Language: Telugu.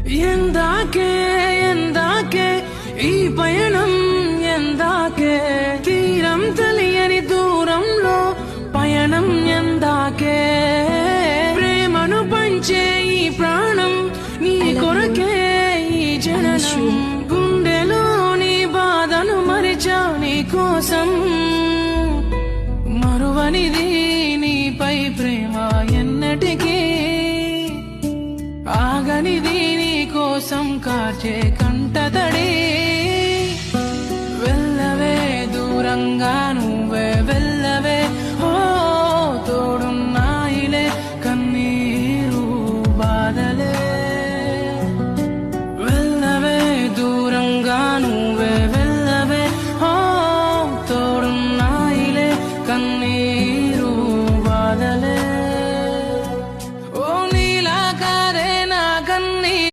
ఎందాకే ఎందాకే ఈ పయనం, ఎందాకే తీరం తెలియని దూరంలో పయనం, ఎందాకే ప్రేమను పంచే ఈ ప్రాణం నీ కొరకే ఈ జననం. గుండెలోని బాధను మరిచా నీ కోసం, మరువనిది నీపై ప్రేమ ఎన్నటికీ, ఆగనిది నీ కోసం కార్చే కంటతడి. వెళ్ళవే దూరంగా